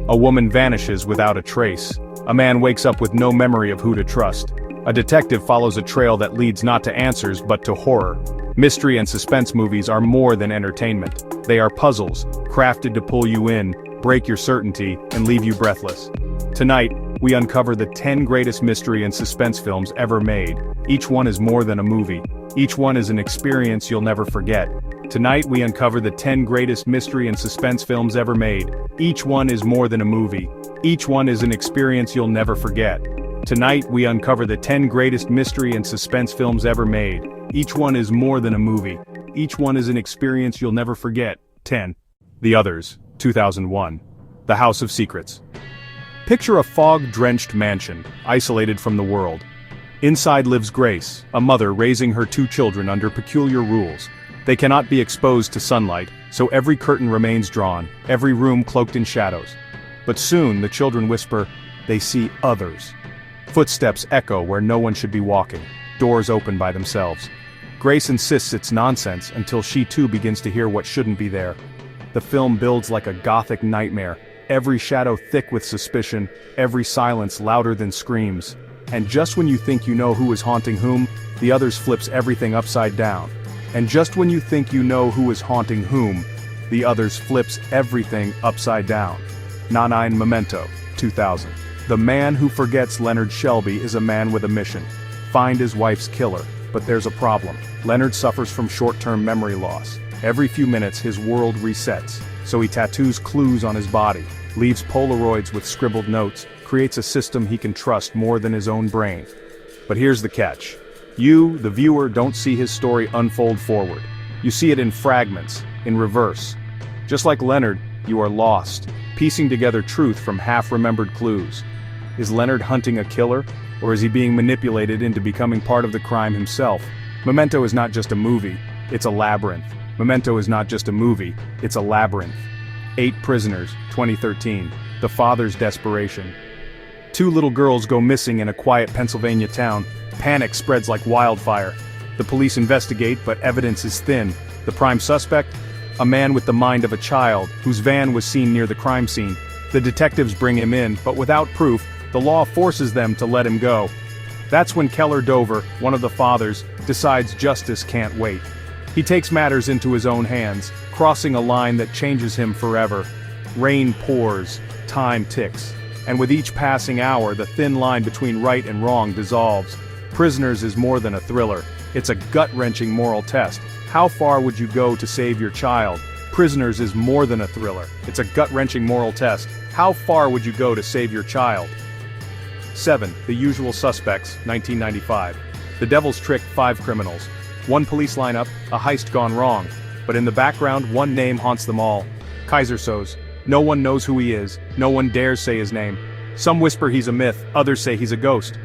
A woman vanishes without a trace. A man wakes up with no memory of who to trust. A detective follows a trail that leads not to answers but to horror. Mystery and suspense movies are more than entertainment. They are puzzles, crafted to pull you in, break your certainty, and leave you breathless. Tonight, we uncover the 10 greatest mystery and suspense films ever made. Each one is more than a movie. Each one is an experience you'll never forget. Tonight we uncover the 10 greatest mystery and suspense films ever made. Each one is more than a movie. Each one is an experience you'll never forget. Tonight we uncover the 10 greatest mystery and suspense films ever made. Each one is more than a movie. Each one is an experience you'll never forget. 10. The Others, 2001. The House of Secrets. Picture a fog-drenched mansion, isolated from the world. Inside lives Grace, a mother raising her 2 children under peculiar rules. They cannot be exposed to sunlight, so every curtain remains drawn, every room cloaked in shadows. But soon the children whisper, they see others. Footsteps echo where no one should be walking, doors open by themselves. Grace insists it's nonsense until she too begins to hear what shouldn't be there. The film builds like a gothic nightmare, every shadow thick with suspicion, every silence louder than screams. And just when you think you know who is haunting whom, The Others flips everything upside down. And just when you think you know who is haunting whom, The Others flips everything upside down. 9 Memento, 2000. The man who forgets Leonard Shelby is a man with a mission. Find his wife's killer. But there's a problem. Leonard suffers from short-term memory loss. Every few minutes his world resets, so he tattoos clues on his body, leaves Polaroids with scribbled notes, creates a system he can trust more than his own brain. But here's the catch. You, the viewer, don't see his story unfold forward. You see it in fragments, in reverse. Just like Leonard, you are lost, piecing together truth from half-remembered clues. Is Leonard hunting a killer, or is he being manipulated into becoming part of the crime himself? Memento is not just a movie, it's a labyrinth. Memento is not just a movie, it's a labyrinth. 8 Prisoners, 2013. The father's desperation. 2 little girls go missing in a quiet Pennsylvania town. Panic spreads like wildfire. The police investigate, but evidence is thin. The prime suspect? A man with the mind of a child, whose van was seen near the crime scene. The detectives bring him in, but without proof, the law forces them to let him go. That's when Keller Dover, one of the fathers, decides justice can't wait. He takes matters into his own hands, crossing a line that changes him forever. Rain pours, time ticks, and with each passing hour the thin line between right and wrong dissolves. Prisoners is more than a thriller, it's a gut-wrenching moral test. How far would you go to save your child? Prisoners is more than a thriller, it's a gut-wrenching moral test. How far would you go to save your child? 7. The Usual Suspects, 1995. The Devil's Trick 5 criminals. 1 police lineup, a heist gone wrong. But in the background, one name haunts them all. Kaiser Soze. No one knows who he is, no one dares say his name. Some whisper he's a myth, others say he's a ghost.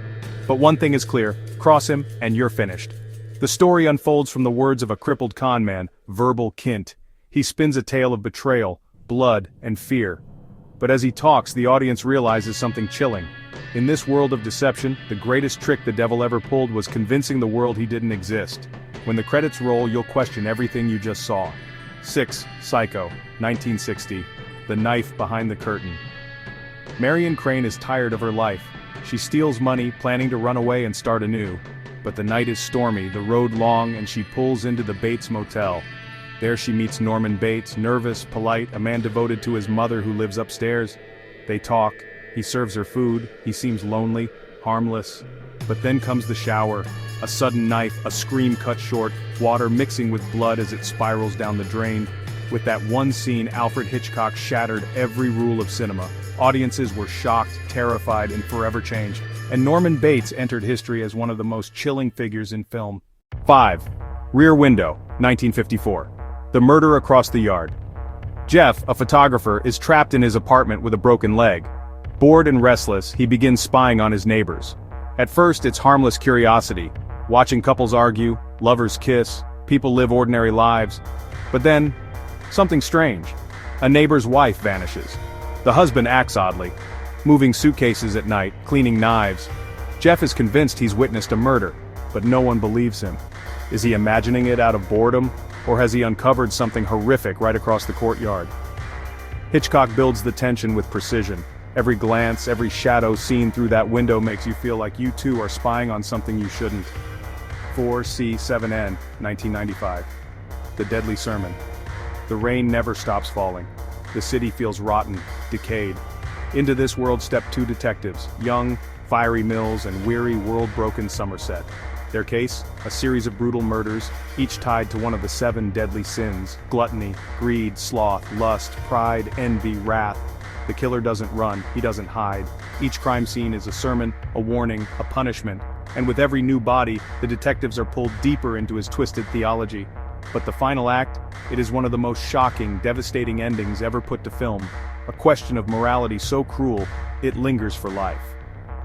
But one thing is clear, cross him, and you're finished. The story unfolds from the words of a crippled conman, Verbal Kint. He spins a tale of betrayal, blood, and fear. But as he talks, the audience realizes something chilling. In this world of deception, the greatest trick the devil ever pulled was convincing the world he didn't exist. When the credits roll, you'll question everything you just saw. 6. Psycho, 1960. The Knife Behind the Curtain. Marion Crane is tired of her life. She steals money, planning to run away and start anew. But the night is stormy, the road long, and she pulls into the Bates Motel. There she meets Norman Bates, nervous, polite, a man devoted to his mother who lives upstairs. They talk, he serves her food, he seems lonely, harmless. But then comes the shower, a sudden knife, a scream cut short, water mixing with blood as it spirals down the drain. With that one scene, Alfred Hitchcock shattered every rule of cinema. Audiences were shocked, terrified, and forever changed. And Norman Bates entered history as one of the most chilling figures in film. 5. Rear Window, 1954. The Murder Across the Yard. Jeff, a photographer, is trapped in his apartment with a broken leg. Bored and restless, he begins spying on his neighbors. At first, it's harmless curiosity, watching couples argue, lovers kiss, people live ordinary lives. But then, something strange. A neighbor's wife vanishes. The husband acts oddly, moving suitcases at night, cleaning knives. Jeff is convinced he's witnessed a murder, but no one believes him. Is he imagining it out of boredom, or has he uncovered something horrific right across the courtyard? Hitchcock builds the tension with precision. Every glance, every shadow seen through that window makes you feel like you too are spying on something you shouldn't. 4C7N, 1995. The Deadly Sermon. The rain never stops falling. The city feels rotten, decayed. Into this world step two detectives, young, fiery Mills and weary, world-broken Somerset. Their case? A series of brutal murders, each tied to one of the 7 deadly sins: gluttony, greed, sloth, lust, pride, envy, wrath. The killer doesn't run, he doesn't hide. Each crime scene is a sermon, a warning, a punishment. And with every new body, the detectives are pulled deeper into his twisted theology. But the final act? It is one of the most shocking, devastating endings ever put to film. A question of morality so cruel, it lingers for life.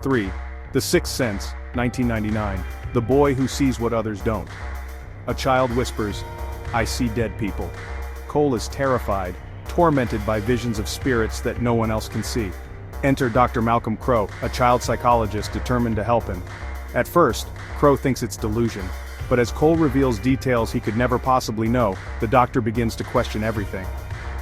3. The Sixth Sense, 1999. The boy who sees what others don't. A child whispers, "I see dead people." Cole is terrified, tormented by visions of spirits that no one else can see. Enter Dr. Malcolm Crowe, a child psychologist determined to help him. At first, Crowe thinks it's delusion, but as Cole reveals details he could never possibly know, the doctor begins to question everything.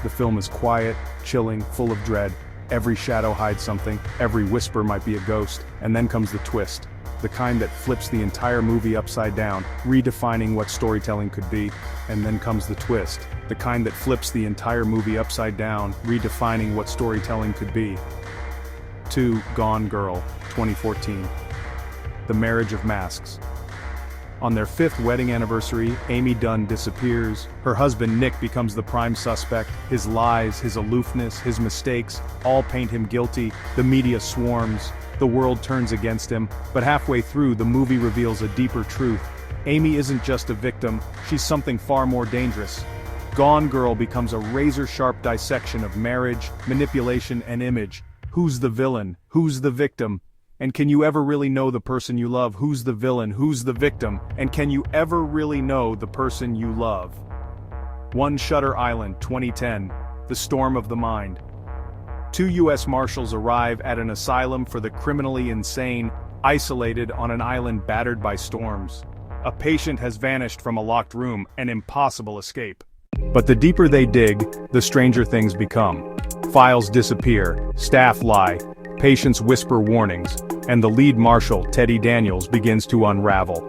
The film is quiet, chilling, full of dread. Every shadow hides something, every whisper might be a ghost, and then comes the twist. The kind that flips the entire movie upside down, redefining what storytelling could be. And then comes the twist. The kind that flips the entire movie upside down, redefining what storytelling could be. 2. Gone Girl, 2014. The Marriage of Masks. On their 5th wedding anniversary, Amy Dunn disappears. Her husband Nick becomes the prime suspect. His lies, his aloofness, his mistakes, all paint him guilty. The media swarms. The world turns against him. But halfway through, the movie reveals a deeper truth. Amy isn't just a victim, she's something far more dangerous. Gone Girl becomes a razor-sharp dissection of marriage, manipulation, and image. Who's the villain? Who's the victim? And can you ever really know the person you love? Who's the villain? Who's the victim? And can you ever really know the person you love? One Shutter Island, 2010. The Storm of the Mind. 2 U.S. Marshals arrive at an asylum for the criminally insane, isolated on an island battered by storms. A patient has vanished from a locked room, an impossible escape. But the deeper they dig, the stranger things become. Files disappear, staff lie, patients whisper warnings, and the lead marshal, Teddy Daniels, begins to unravel.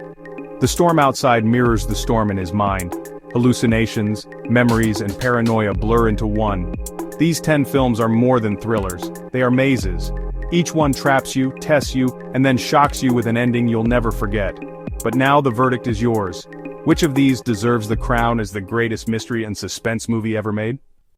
The storm outside mirrors the storm in his mind. Hallucinations, memories, and paranoia blur into one. These 10 films are more than thrillers, they are mazes. Each one traps you, tests you, and then shocks you with an ending you'll never forget. But now the verdict is yours. Which of these deserves the crown as the greatest mystery and suspense movie ever made?